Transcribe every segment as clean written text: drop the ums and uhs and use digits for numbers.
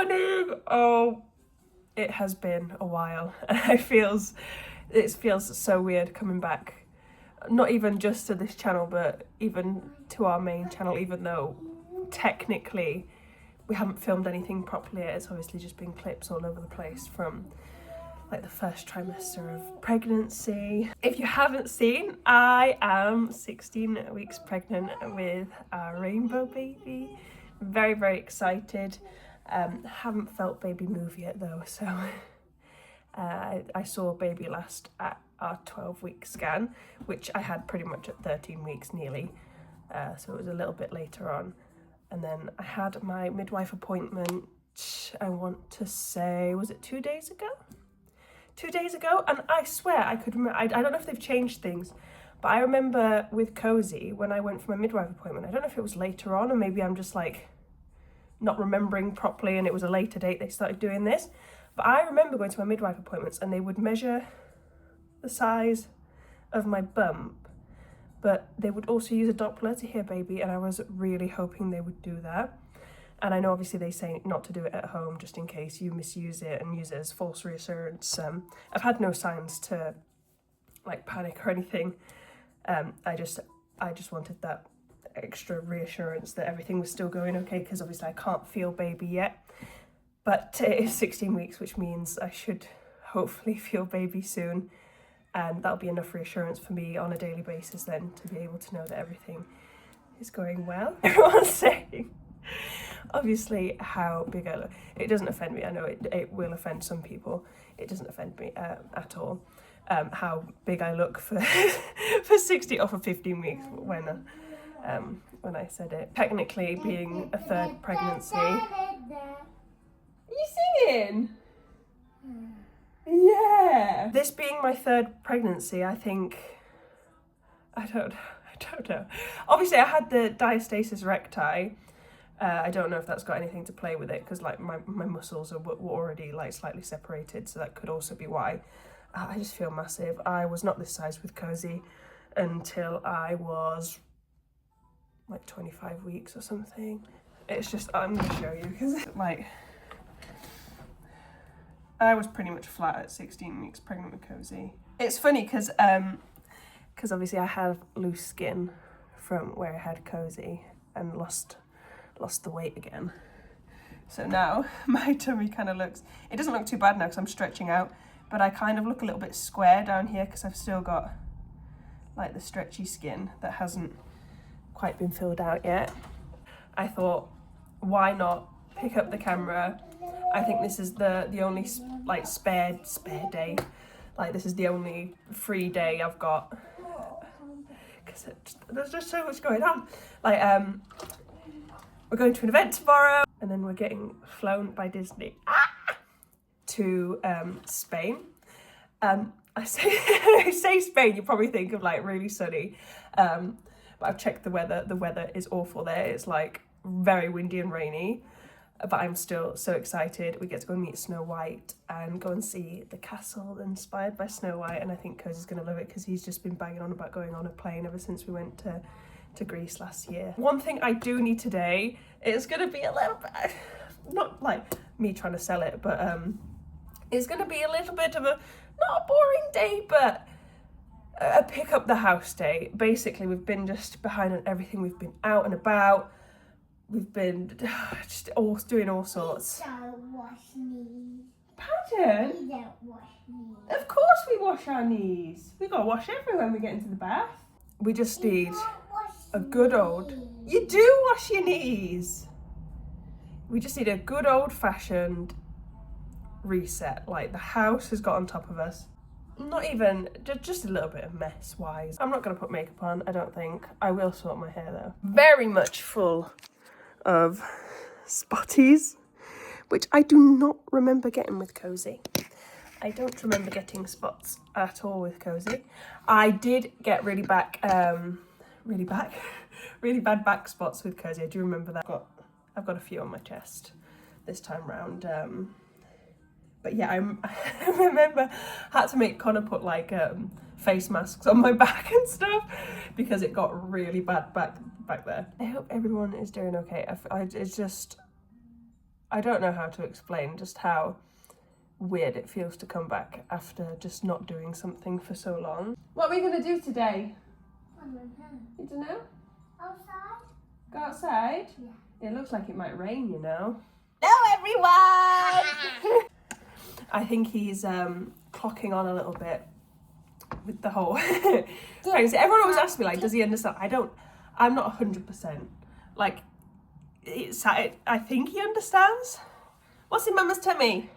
morning. Oh, it has been a while. It feels so weird coming back, not even just to this channel, but even to our main channel, even though technically we haven't filmed anything properly. It's obviously just been clips all over the place from like the first trimester of pregnancy. If you haven't seen, I am 16 weeks pregnant with our rainbow baby. Very, very excited. Haven't felt baby move yet though, so I saw baby last at our 12-week scan, which I had pretty much at 13 weeks nearly, so it was a little bit later on. And then I had my midwife appointment, I want to say, was it 2 days ago? 2 days ago, and I swear I could remember, I don't know if they've changed things, but I remember with Cozy, when I went for my midwife appointment, I don't know if it was later on, or maybe I'm just like not remembering properly and it was a later date they started doing this, but I remember going to my midwife appointments and they would measure the size of my bump, but they would also use a Doppler to hear baby, and I was really hoping they would do that. And I know obviously they say not to do it at home just in case you misuse it and use it as false reassurance. I've had no signs to like panic or anything. I just wanted that extra reassurance that everything was still going okay, because obviously I can't feel baby yet. But it is 16 weeks, which means I should hopefully feel baby soon. And that'll be enough reassurance for me on a daily basis then to be able to know that everything is going well. Everyone's saying, obviously, how big I look. It doesn't offend me. I know it will offend some people. It doesn't offend me at all. How big I look for for 60 or for 15 weeks when I said it. Technically, being a third pregnancy. Are you singing? Yeah. This being my third pregnancy, I think, I don't know. Obviously, I had the diastasis recti. I don't know if that's got anything to play with it, because like my muscles were already like slightly separated, so that could also be why. I just feel massive. I was not this size with Cozy until I was like 25 weeks or something. It's just, I'm gonna show you, because like I was pretty much flat at 16 weeks pregnant with Cozy. It's funny because obviously I have loose skin from where I had Cozy and lost the weight again. So now my tummy kind of looks, it doesn't look too bad now because I'm stretching out, but I kind of look a little bit square down here because I've still got like the stretchy skin that hasn't quite been filled out yet. I thought, why not pick up the camera? I think this is the only like spare day. Like this is the only free day I've got, because there's just so much going on. Like we're going to an event tomorrow, and then we're getting flown by Disney to Spain. I say Spain, you probably think of like really sunny, but I've checked the weather. The weather is awful there. It's like very windy and rainy, but I'm still so excited. We get to go and meet Snow White and go and see the castle inspired by Snow White, and I think Cozy's gonna love it because he's just been banging on about going on a plane ever since we went to Greece last year. One thing I do need today is gonna be a little bit, not like me trying to sell it, but it's gonna be a little bit of a, not a boring day, but a pick up the house day. Basically, we've been just behind on everything. We've been out and about. We've been just doing all sorts. We don't wash knees. Pardon? We don't wash knees. Of course we wash our knees. We gotta wash everywhere when we get into the bath. We just need a good old... You do wash your knees. We just need a good old-fashioned reset. Like the house has got on top of us. Not even, just a little bit of mess-wise. I'm not gonna put makeup on, I don't think. I will sort my hair though. Very much full of spotties, which I do not remember getting with Cozy. I don't remember getting spots at all with Cozy. I did get really bad back spots with Cozy. I do remember that. I've got a few on my chest this time round. But yeah, I remember I had to make Connor put like face masks on my back and stuff because it got really bad back there. I hope everyone is doing okay. I don't know how to explain just how weird it feels to come back after just not doing something for so long. What are we going to do today? I don't know. You don't know? Outside? Go outside? Yeah. It looks like it might rain, you know. Hello everyone! I think he's clocking on a little bit with the whole pregnancy. Everyone always asks me, like, does he understand? I'm not 100%. Like, I think he understands. What's in Mama's tummy?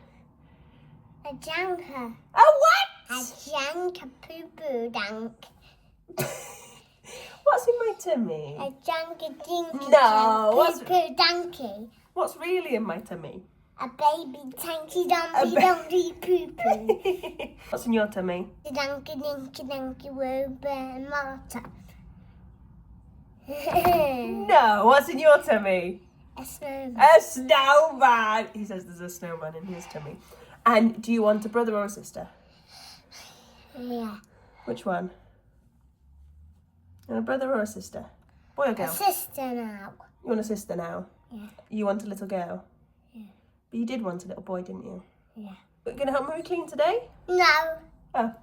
A janker. A what? A janker poo-poo dank. What's in my tummy? A janker dinky No, what's- poo-poo danky. What's really in my tummy? A baby tanky dumpy dumpy poo-poo. What's in your tummy? The danky dinky danky woo bear marta. No, what's in your tummy? A snowman. A snowman! He says there's a snowman in his tummy. And do you want a brother or a sister? Yeah. Which one? You want a brother or a sister? Boy or A girl? sister now. You want a sister now? Yeah. You want a little girl? Yeah. But you did want a little boy, didn't you? Yeah. Are you going to help Mummy clean today? No. Oh,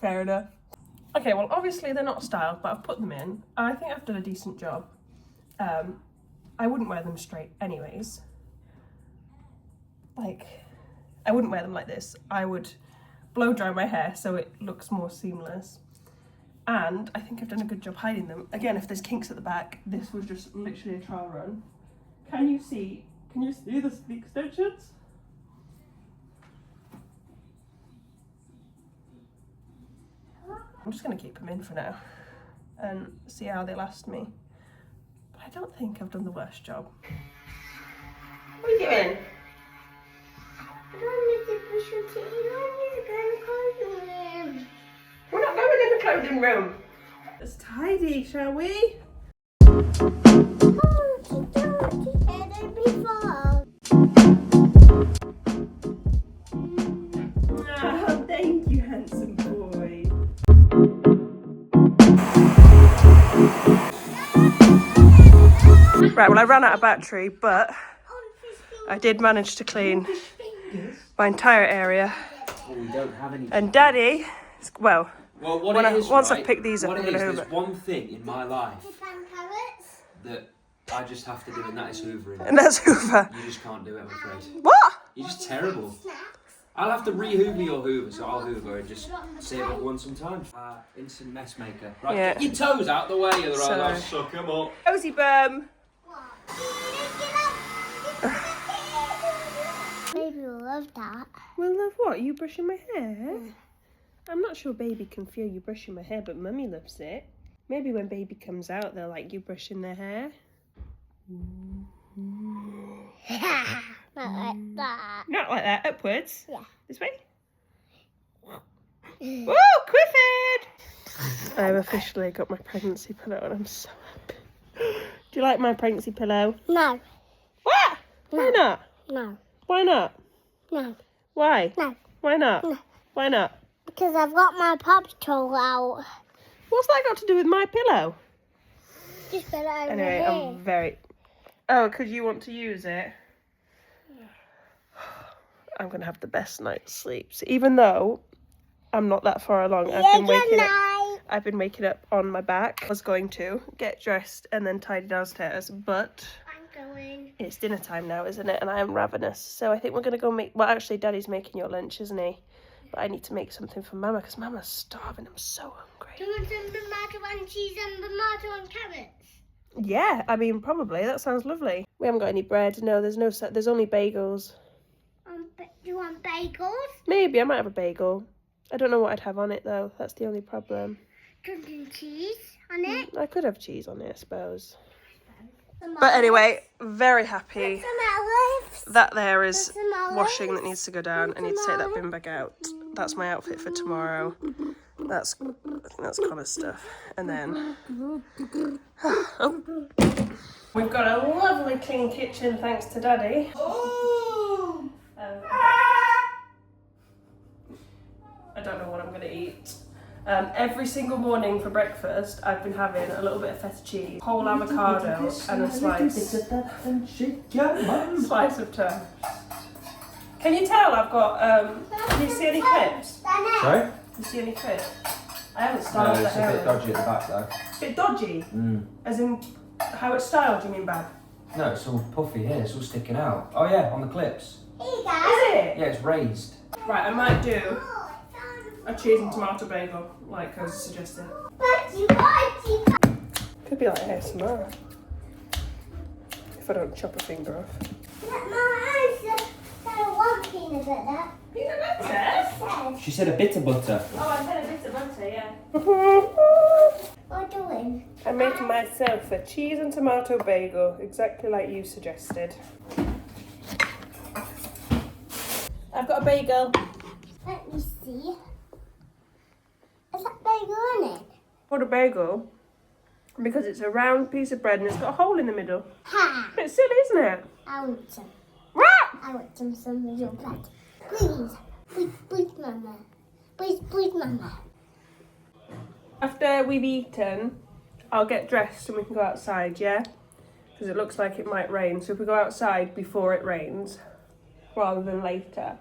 fair enough. Okay, well, obviously they're not styled, but I've put them in. I think I've done a decent job. I wouldn't wear them straight anyways. Like, I wouldn't wear them like this. I would blow dry my hair so it looks more seamless. And I think I've done a good job hiding them. Again, if there's kinks at the back, this was just literally a trial run. Can you see the extensions? I'm just going to keep them in for now and see how they last me. But I don't think I've done the worst job. What are you doing? I don't need to brush your teeth. I need to go in the clothing room. We're not going in the clothing room. Let's tidy, shall we? Oh, thank you, handsome boy. Right, well, I ran out of battery, but I did manage to clean my entire area. Oh, we don't have any. And Daddy, well what when it is, once right, I've picked these up, what I'm it going to is, hoover there's it. one thing in my life that I just have to do, and that is hoovering. And that's Hoover. You just can't do it, I'm afraid. What? You're just terrible. I'll have to re-hoover your hoover, so I'll hoover and just save everyone some time. Instant mess maker. Right, Yeah. get your toes out the way, otherwise So- I'll suck them up. Cozy bum. Baby will love that. Well, love what? You brushing my hair? I'm not sure Baby can feel you brushing my hair, but Mummy loves it. Maybe when Baby comes out, they'll like you brushing their hair. Not like that. Not like that. Upwards. Yeah. This way. Woo, Clifford! I've officially got my pregnancy pillow and I'm so happy. Do you like my pregnancy pillow? No. What? Why not? No. Why not? No. Why? No. Why not? No. Why not? Because I've got my pop tool out. What's that got to do with my pillow? Just put it over Anyway, here. I'm very... Oh, because you want to use it? I'm going to have the best night's sleeps. Even though I'm not that far along. I've been waking up on my back. I was going to get dressed and then tidy downstairs, but I'm going. it's dinner time now, isn't it? And I am ravenous. So I think we're going to go make... Well, actually, Daddy's making your lunch, isn't he? But I need to make something for Mama because Mama's starving. I'm so hungry. Do you want some tomato and cheese and tomato and carrots? Yeah, I mean, probably. That sounds lovely. We haven't got any bread. No, there's only bagels. Do you want bagels? Maybe, I might have a bagel. I don't know what I'd have on it, though. That's the only problem. Some cheese on it? I could have cheese on it, I suppose. Some But olives. anyway, very happy. Some olives. That there is Some olives. washing that needs to go down. I need to take that bin bag out. That's my outfit for tomorrow. I think that's Connor's stuff. And then... Oh. We've got a lovely clean kitchen thanks to Daddy. I don't know what I'm going to eat. Every single morning for breakfast, I've been having a little bit of feta cheese, whole avocado, and a slice of toast. Can you tell I've got, can you see any clips? Sorry? Can you see any clips? I haven't No, styled the it's a hair. bit dodgy at the back though. Bit dodgy? As in, how it's styled, you mean bad? No, it's all puffy here, it's all sticking out. Oh yeah, on the clips. Here you Is go. it? Yeah, it's raised. Right, I might do Oh, I found a cheese and tomato bagel, like Cozy suggested. Budgie. Could be like ASMR. If I don't chop a finger off. My eyes are one peanut butter. Peanut butter? Says. She said a bit of butter. Oh, I said a bit of butter, yeah. What are you doing? I'm making myself a cheese and tomato bagel, exactly like you suggested. I've got a bagel. Let me see. Is that bagel on it? What a bagel? Because it's a round piece of bread and it's got a hole in the middle. Ha! It's silly, isn't it? I want some. Rah! I want some of your bread. Please. Please, Mama. Please, Mama. After we've eaten, I'll get dressed and we can go outside, yeah? Because it looks like it might rain. So if we go outside before it rains, rather than later.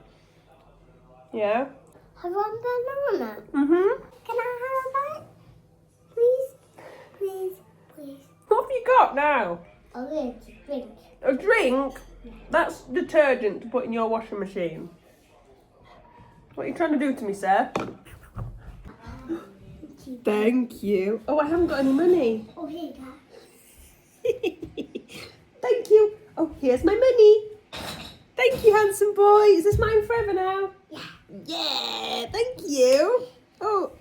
Yeah? Have one banana. Mm-hmm. Can I have a bite? Please? Please. What have you got now? A little drink. A drink? That's detergent to put in your washing machine. What are you trying to do to me, sir? Thank you. Oh, I haven't got any money. Oh, here you go. Thank you. Oh, here's my money. Thank you, handsome boy. Is this mine forever now? Yeah. Yeah, thank you. Oh,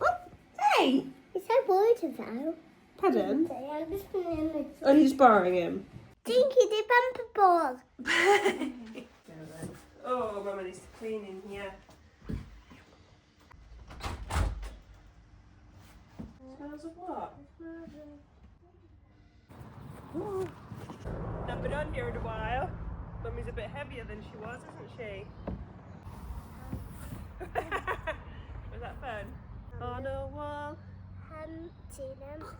hey. It's so bored though. Pardon? I'm just putting in Oh, you're just borrowing him. Dinky the bumper ball. Oh, Mama needs to clean in here. Smells of what? Ooh. Not been on here in a while. Mummy's a bit heavier than she was, isn't she? Was that fun? On a wall, Humpty Dumpty.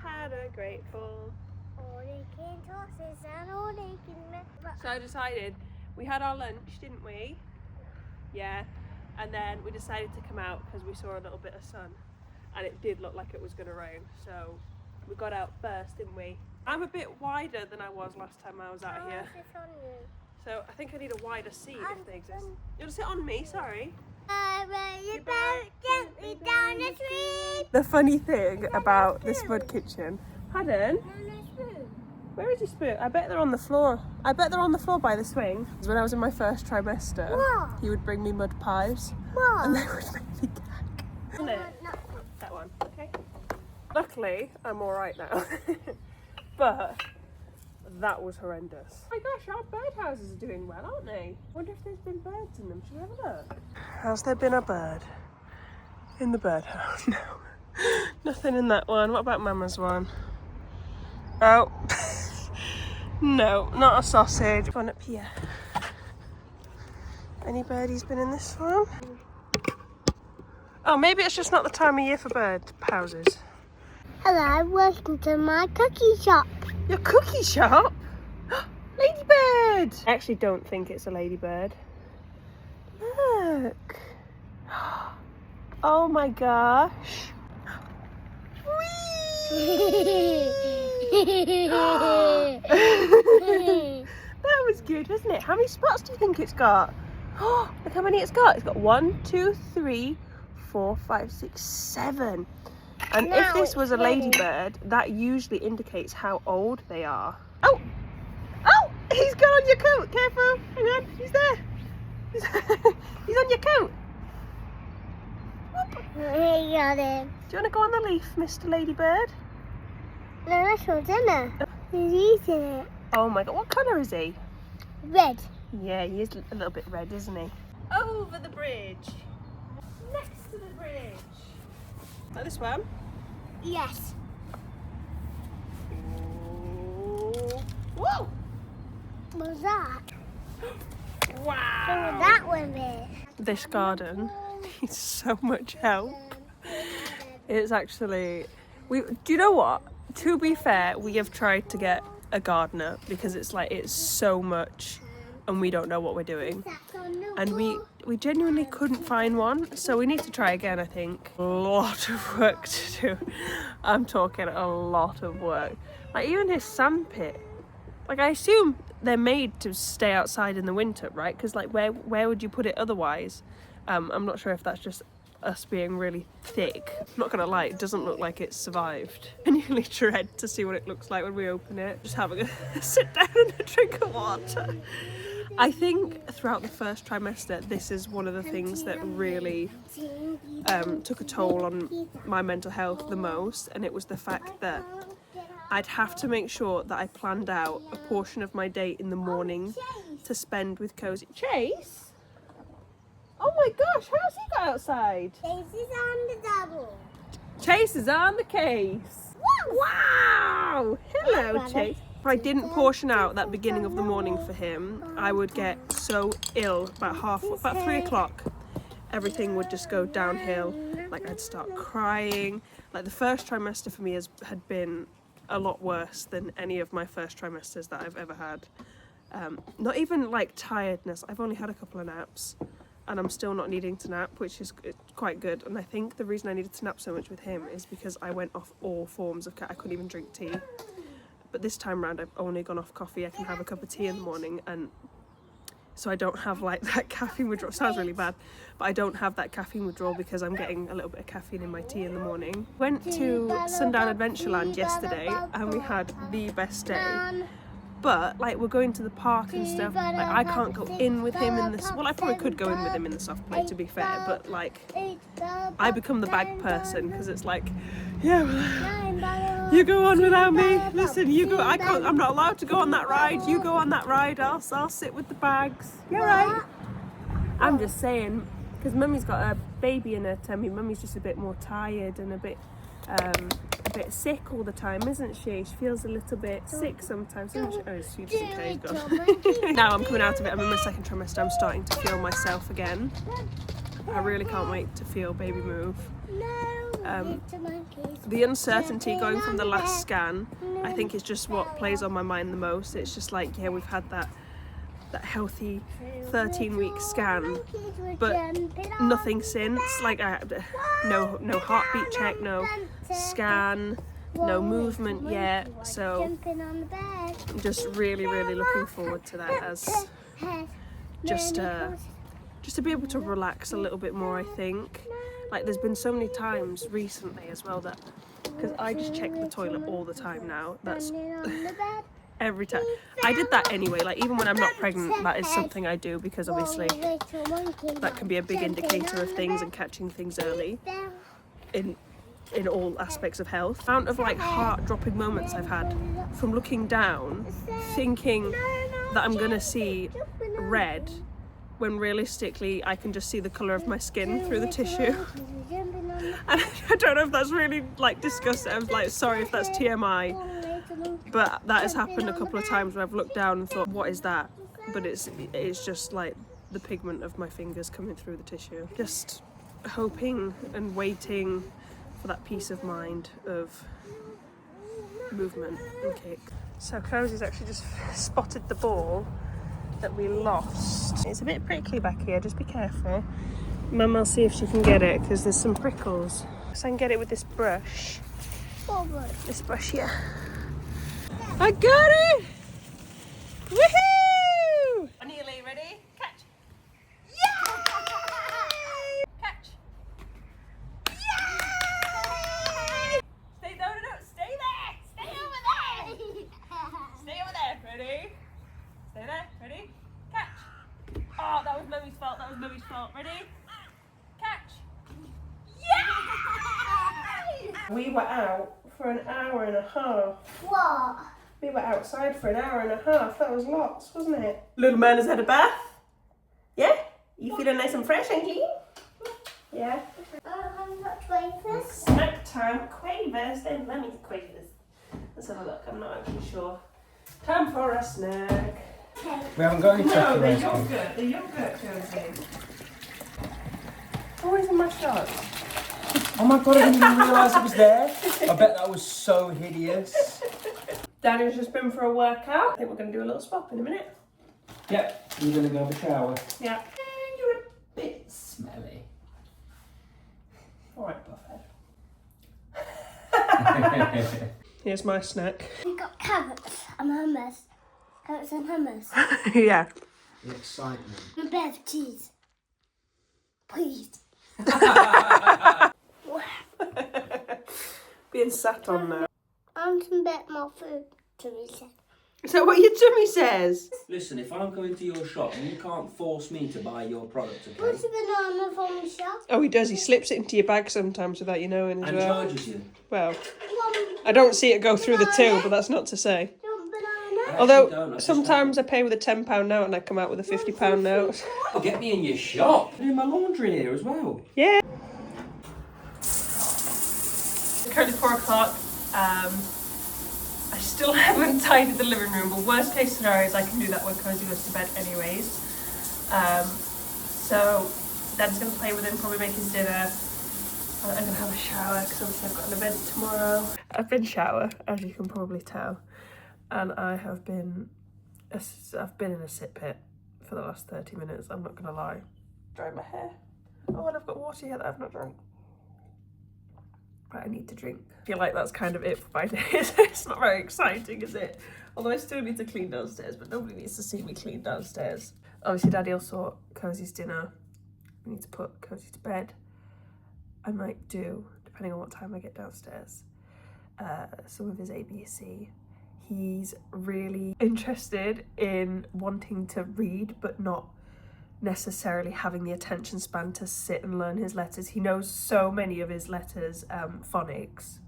had a great fall. All they can tosses and all they can make. So I decided, we had our lunch, didn't we? Yeah. And then we decided to come out because we saw a little bit of sun. And it did look like it was going to rain. So we got out first, didn't we? I'm a bit wider than I was last time I was out here. So I think I need a wider seat if they exist. You want to sit on me? Sorry. You boat gently down the street. The funny thing about this mud kitchen. Pardon? Down the street. Where is your spoon? I bet they're on the floor. I bet they're on the floor by the swing. When I was in my first trimester, What? he would bring me mud pies. What? And they would make me gag. Isn't it? That one. Okay. Luckily, I'm alright now. But that was horrendous. Oh my gosh, our birdhouses are doing well, aren't they? I wonder if there's been birds in them. Should we have a look? Has there been a bird in the birdhouse? No. Nothing in that one. What about Mama's one? Oh. No, not a sausage. One up here. Any birdies been in this one? Oh, maybe it's just not the time of year for bird houses. Hello, welcome to my cookie shop. Your cookie shop? Ladybird! I actually don't think it's a ladybird. Look. Oh my gosh. That was good, wasn't it? How many spots do you think it's got? Oh, look how many it's got. It's got 1, 2, 3, 4, 5, 6, 7. And if this was a ladybird, that usually indicates how old they are. Oh! Oh! He's got on your coat! Careful! Hang on, he's there! He's on your coat! I got him. Do you want to go on the leaf, Mr. Ladybird? No, that's for dinner. He's eating it. Oh my god, what colour is he? Red. Yeah, he is a little bit red, isn't he? Over the bridge. Next to the bridge. Like this one? Yes. Ooh. Whoa! What was that? Wow! So what that one is? This garden needs so much help. It's actually, do you know what? To be fair, we have tried to get a gardener because it's like, it's so much and we don't know what we're doing. And we genuinely couldn't find one, so we need to try again, I think. A lot of work to do. I'm talking a lot of work. Like even his sandpit, like I assume they're made to stay outside in the winter, right? Because like where would you put it otherwise? I'm not sure if that's just us being really thick. I'm not gonna lie, it doesn't look like it's survived. I genuinely dread to see what it looks like when we open it. Just having a sit down and a drink of water. I think throughout the first trimester, this is one of the things that really took a toll on my mental health the most, and it was the fact that I'd have to make sure that I planned out a portion of my day in the morning to spend with Cozy. Chase? Oh my gosh, how's he got outside? Chase is on the double. Chase is on the case. Wow! Hello, Chase. If I didn't portion out that beginning of the morning for him, I would get so ill about 3 o'clock. Everything would just go downhill. Like I'd start crying. Like the first trimester for me had been a lot worse than any of my first trimesters that I've ever had. Not even like tiredness. I've only had a couple of naps and I'm still not needing to nap, which is quite good. And I think the reason I needed to nap so much with him is because I went off all forms of I couldn't even drink tea. But this time round I've only gone off coffee. I can have a cup of tea in the morning, and so I don't have like that caffeine withdrawal. Sounds really bad, but I don't have that caffeine withdrawal because I'm getting a little bit of caffeine in my tea in the morning. Went to Sundown Adventureland yesterday and we had the best day. But like we're going to the park and stuff, like I can't go in with him in this, well I probably could go in with him in the soft play to be fair, but like I become the bag person because it's like, yeah, you go on without me, listen, you go, I'm not allowed to go on that ride, you go on that ride, I'll sit with the bags. You're right. I'm just saying, because Mummy's got a baby in her tummy, Mummy's just a bit more tired and a bit sick all the time, isn't she? She feels a little bit sick sometimes, isn't she? Oh, she just okay, God. Now I'm coming out of it, I'm in my second trimester, I'm starting to feel myself again. I really can't wait to feel baby move. The uncertainty going from the last scan, I think is just what plays on my mind the most. It's just like, yeah, we've had that healthy 13-week scan, but nothing since. Like I had no heartbeat check, no scan, no movement yet. So I'm just really looking forward to that, as just to be able to relax a little bit more. I think like there's been so many times recently as well that, because I just check the toilet all the time now, that's every time. I did that anyway, like even when I'm not pregnant, that is something I do because obviously that can be a big indicator of things and catching things early in all aspects of health. The amount of like heart dropping moments I've had from looking down thinking that I'm gonna see red when realistically I can just see the colour of my skin through the tissue. And I don't know if that's really like disgusting. I was like, sorry if that's TMI, but that has happened a couple of times where I've looked down and thought, what is that? But it's just like the pigment of my fingers coming through the tissue. Just hoping and waiting for that peace of mind of movement and kick. So Cozy's actually just spotted the ball that we lost. It's a bit prickly back here, just be careful. Mum will see if she can get it because there's some prickles. So I can get it with this brush. This brush here. I got it! Woohoo! Nearly ready? Catch! Yay! Catch! Yay! Stay there, no, stay there! Stay over there! Stay over there, ready? Stay there, ready? Catch! Oh, that was Mummy's fault, Ready? Catch! Yay! We were out for an hour and a half. What? We were outside for an hour and a half. That was lots, wasn't it? Little man has had a bath. Yeah? You feeling nice and fresh and clean? Yeah. I've got wafers. Snack time. Quavers. Then Mummy's quavers. Let's have a look. I'm not actually sure. Time for a snack. We haven't got any No, chocolate the ice cream. yogurt. The yogurt goes in. Always in my shot. Oh my god, I didn't even realise it was there. I bet that was so hideous. Daniel's just been for a workout. I think we're going to do a little swap in a minute. Yep, you're going to go have a shower. Yeah. And you're a bit smelly. Alright, Buffhead. Here's my snack. We got carrots and hummus. Carrots and hummus. Yeah. The excitement. And a bit of cheese. Please. Being sat on now. And some bit more food, Teresa. Is that what your tummy says? Listen, if I'm going to your shop, you can't force me to buy your product, okay? What's the banana from the shop? Oh, he does. He slips it into your bag sometimes without you knowing as And well. charges you. Well, One I don't see it go through the till, but that's not to say. banana. Although, sometimes I pay with a £10 note and I come out with a £50 note. Oh, get me in your shop. I'm doing my laundry here as well. Yeah. It's currently 4 o'clock. I still haven't tidied the living room, but worst case scenario is I can do that when Cozy goes to bed anyways. So Dad's going to play with him, probably make his dinner. I'm going to have a shower because obviously I've got an event tomorrow. I've been shower, as you can probably tell, and I've been in a sit pit for the last 30 minutes, I'm not going to lie. Dry my hair. Oh, and I've got water here that I've not drunk. But I need to drink. I feel like that's kind of it for my days. It's not very exciting, is it? Although I still need to clean downstairs, but nobody needs to see me clean downstairs. Obviously, Daddy will sort Cozy's dinner. I need to put Cozy to bed. I might do, depending on what time I get downstairs, some of his ABC. He's really interested in wanting to read, but not necessarily having the attention span to sit and learn his letters. He knows so many of his letters, phonics,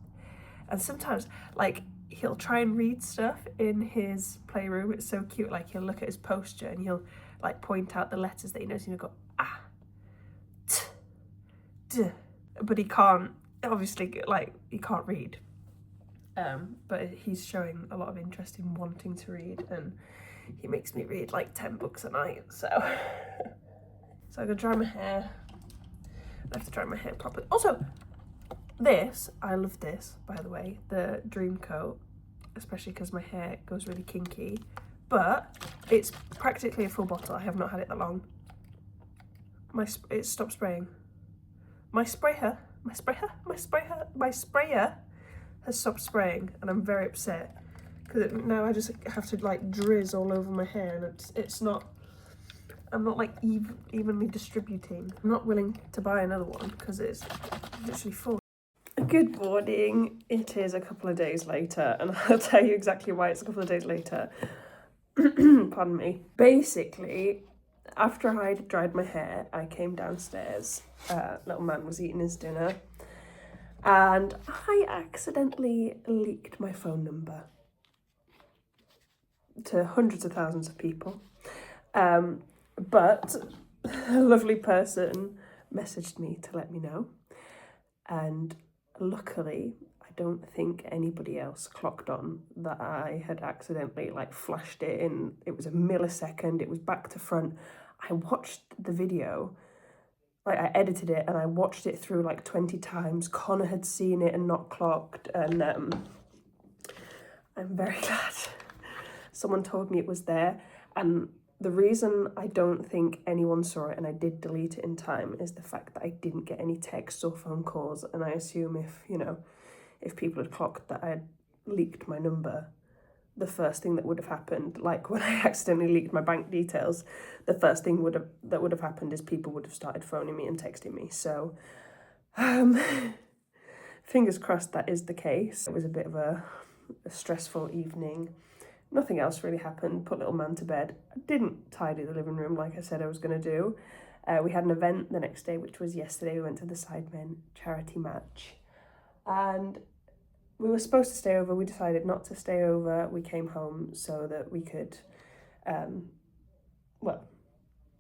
and sometimes like he'll try and read stuff in his playroom. It's so cute. Like he'll look at his poster and he'll like point out the letters that he knows. He'll go ah, t, d, but he can't. Obviously, like he can't read. But he's showing a lot of interest in wanting to read, and he makes me read like 10 books a night, so I'm gonna dry my hair. I have to dry my hair properly. Also, I love this, by the way, the Dream Coat, especially because my hair goes really kinky, but it's practically a full bottle. I have not had it that long. It stopped spraying. My sprayer has stopped spraying, and I'm very upset. Because now I just have to like drizz all over my hair, and it's not, I'm not like evenly distributing. I'm not willing to buy another one because it's literally full. Good morning. It is a couple of days later, and I'll tell you exactly why it's a couple of days later. Pardon me. Basically, after I'd dried my hair, I came downstairs. Little man was eating his dinner, and I accidentally leaked my phone number to hundreds of thousands of people, but a lovely person messaged me to let me know, and luckily I don't think anybody else clocked on that I had accidentally like flashed it in. It was a millisecond, it was back to front. I watched the video, like I edited it and I watched it through like 20 times. Connor had seen it and not clocked, and I'm very glad someone told me it was there. And the reason I don't think anyone saw it and I did delete it in time is the fact that I didn't get any texts or phone calls. And I assume if people had clocked that I had leaked my number, the first thing that would have happened, like when I accidentally leaked my bank details, the first thing that would have happened is people would have started phoning me and texting me. So fingers crossed that is the case. It was a bit of a stressful evening. Nothing else really happened. Put little man to bed. I didn't tidy the living room like I said I was going to do. We had an event the next day, which was yesterday. We went to the Sidemen charity match. And we were supposed to stay over. We decided not to stay over. We came home so that we could,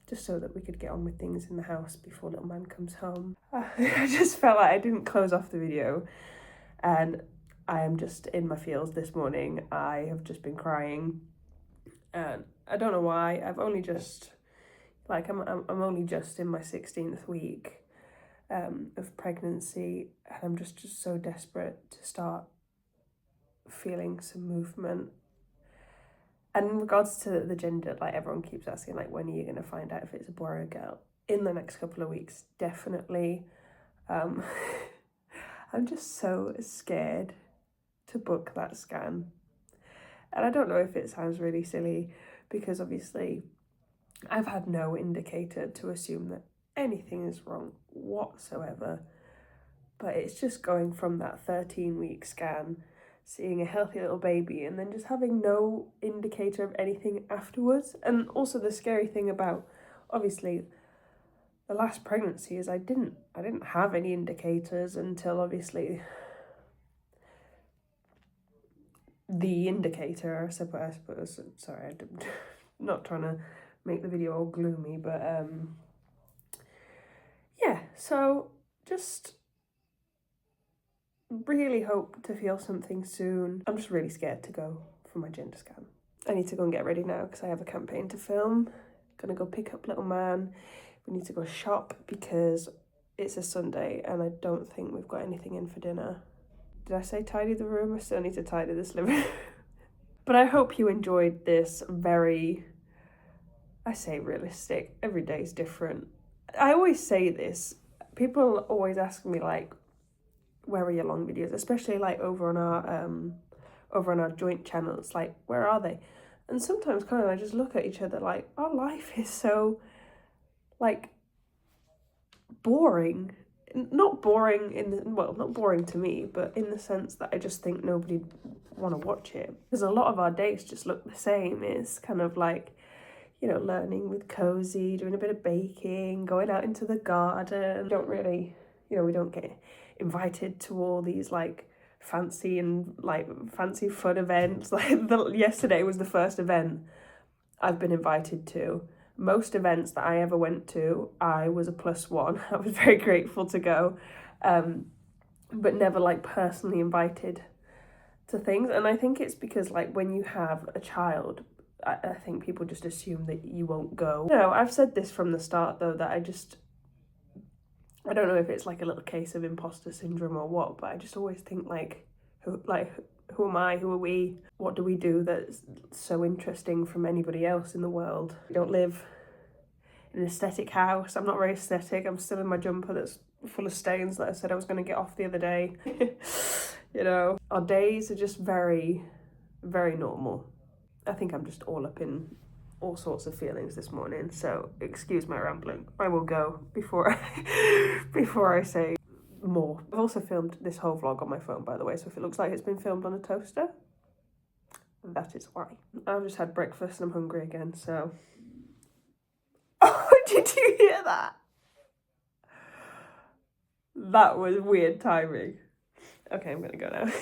just so that we could get on with things in the house before little man comes home. I just felt like I didn't close off the video, and I am just in my feels this morning. I have just been crying, and I don't know why. I've only just, I'm only just in my 16th week, of pregnancy, and I'm just so desperate to start feeling some movement. And in regards to the gender, like everyone keeps asking, like, when are you going to find out if it's a boy or a girl? In the next couple of weeks, definitely. I'm just so scared to book that scan. And I don't know if it sounds really silly, because obviously I've had no indicator to assume that anything is wrong whatsoever. But it's just going from that 13-week scan, seeing a healthy little baby, and then just having no indicator of anything afterwards. And also the scary thing about, obviously, the last pregnancy is I didn't have any indicators until obviously the indicator, I suppose. Sorry, I'm not trying to make the video all gloomy, but yeah, so just really hope to feel something soon. I'm just really scared to go for my gender scan. I need to go and get ready now because I have a campaign to film. Gonna go pick up little man. We need to go shop because it's a Sunday and I don't think we've got anything in for dinner. Did I say tidy the room? I still need to tidy this living room. But I hope you enjoyed this very, I say realistic, every day's different. I always say this, people always ask me like, where are your long videos? Especially like over on our joint channels, like where are they? And sometimes kind of I just look at each other like, our life is so like boring. Not boring not boring to me, but in the sense that I just think nobody want to watch it. Because a lot of our days just look the same. It's kind of like, you know, learning with Cozy, doing a bit of baking, going out into the garden. Don't really, you know, we don't get invited to all these like fancy fun events. Like yesterday was the first event I've been invited to. Most events that I ever went to, I was a +1. I was very grateful to go, but never like personally invited to things. And I think it's because like when you have a child, I think people just assume that you won't go. You know, I've said this from the start though, that I don't know if it's like a little case of imposter syndrome or what, but I just always think like, who am I? Who are we? What do we do that's so interesting from anybody else in the world? We don't live in an aesthetic house. I'm not very aesthetic. I'm still in my jumper that's full of stains that I said I was going to get off the other day. You know, our days are just very, very normal. I think I'm just all up in all sorts of feelings this morning, so excuse my rambling. I will go before I say more. I've also filmed this whole vlog on my phone, by the way, so if it looks like it's been filmed on a toaster, that is why. I've just had breakfast and I'm hungry again, so... Oh, did you hear that? That was weird timing. Okay, I'm gonna go now.